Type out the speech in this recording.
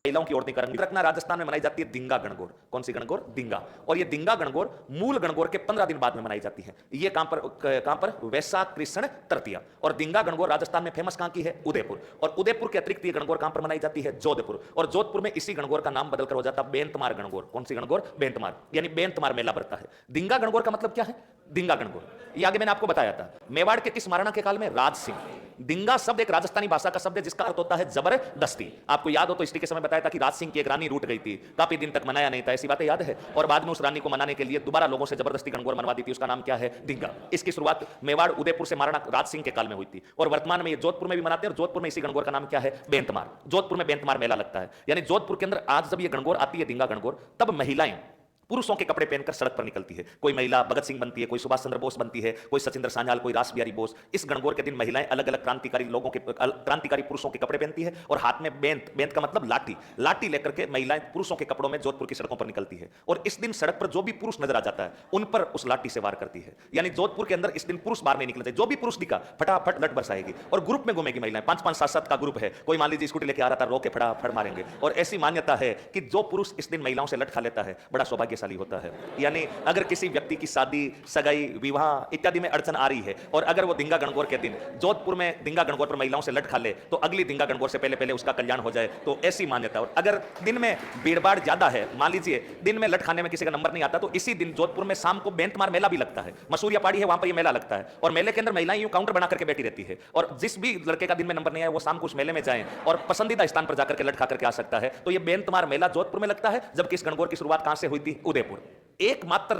महिलाओं की औरतें का रंग रखना। राजस्थान में मनाई जाती है दिंगा गणगौर। कौन सी गणगौर? दिंगा। और ये दिंगा गणगौर मूल गणगौर के 15 दिन बाद में मनाई जाती है। ये कहां पर? वैशाख कृष्ण तृतीया। और दिंगा गणगौर राजस्थान में फेमस कहां की है? उदयपुर। और उदयपुर के अतिरिक्त ये गणगौर कहां पर मनाई जाती है? जोधपुर। और जोधपुर में इसी गणगौर का नाम बदलकर हो जाता है बेंतमार गणगौर। कौन सी गणगौर? बेंतमार। यानी बेंतमार मेला बढ़ता है। दिंगा गणगौर का मतलब क्या है? दिंगा गणगौर ये आगे मैंने आपको बताया था। मेवाड़ के किस महाराणा के काल में? राज सिंह। दिंगा शब्द एक राजस्थानी भाषा का शब्द है जिसका अर्थ होता है जबरदस्ती। आपको याद हो तो हिस्ट्री के समय बताया था कि राज सिंह की एक रानी रूठ गई थी, काफी दिन तक मनाया नहीं था, ऐसी बातें याद है। और बाद में उस रानी को मनाने के लिए दोबारा लोगों से जबरदस्ती गणगौर मनवा दी थी। उसका नाम क्या है? दिंगा। इसकी शुरुआत मेवाड़ उदयपुर से महाराणा राज सिंह के काल में हुई थी। और वर्तमान में ये जोधपुर में भी मनाते हैं। और जोधपुर में इसी गणगौर का नाम क्या है? बेंतमार। जोधपुर में बेंतमार मेला लगता है। यानी जोधपुर के अंदर आज जब ये गणगौर आती है, दिंगा गणगौर, तब महिलाएं पुरुषों के कपड़े पहनकर सड़क पर निकलती है। कोई महिला भगत सिंह बनती है, कोई सुभाष चंद्र बोस बनती है, कोई सचिंद्र सान्याल, कोई रास बिहारी बोस। इस गणगौर के दिन महिलाएं अलग अलग क्रांतिकारी लोगों के क्रांतिकारी पुरुषों के कपड़े पहनती है और हाथ में बेंत, बेंत का मतलब लाठी, लाठी लेकर के महिलाएं पुरुषों के कपड़ों में जोधपुर की सड़कों पर निकलती है। और इस दिन सड़क पर जो भी पुरुष नजर आ जाता है उन पर उस लाठी से वार करती है। यानी जोधपुर के अंदर इस दिन पुरुष बाहर नहीं निकलते। जो भी पुरुष दिखा फटाफट लट बरसाएगी। और ग्रुप में घूमेगी महिलाएं, 5-5, 7-7 का ग्रुप है। कोई मान लीजिए स्कूटी लेके आ रहा था, रोके फटाफट मारेंगे। और ऐसी मान्यता है कि जो पुरुष इस दिन महिलाओं से लट खा लेता है बड़ा सौभाग्यशाली होता है। यानी अगर किसी व्यक्ति की शादी, सगाई, विवाह इत्यादि में अड़चन आ रही है और अगर वो दिंगा गणगौर के दिन जोधपुर में दिंगा गणगौर पर महिलाओं से लट खा ले तो अगली दिंगा गणगौर से पहले पहले उसका कल्याण हो जाए, तो ऐसी मान्यता। और अगर दिन में भीड़भाड़ ज्यादा है, मान लीजिए दिन में लट खाने में किसी का नंबर नहीं आता, तो इसी दिन जोधपुर में शाम को बेंतमार मेला भी लगता है। मसूरिया पहाड़ी है, वहां पर यह मेला लगता है। और मेले के अंदर महिलाएं यूं काउंटर बना करके बैठी रहती है। और जिस भी लड़के का दिन में नंबर नहीं आया वो शाम को उस मेले में जाए और पसंदीदा स्थान पर जाकर के लट खा करके आ सकता है। तो यह बेंतमार मेला जोधपुर में लगता है, जबकि इस गणगौर की शुरुआत कहां से हुई थी? उदयपुर। एकमात्र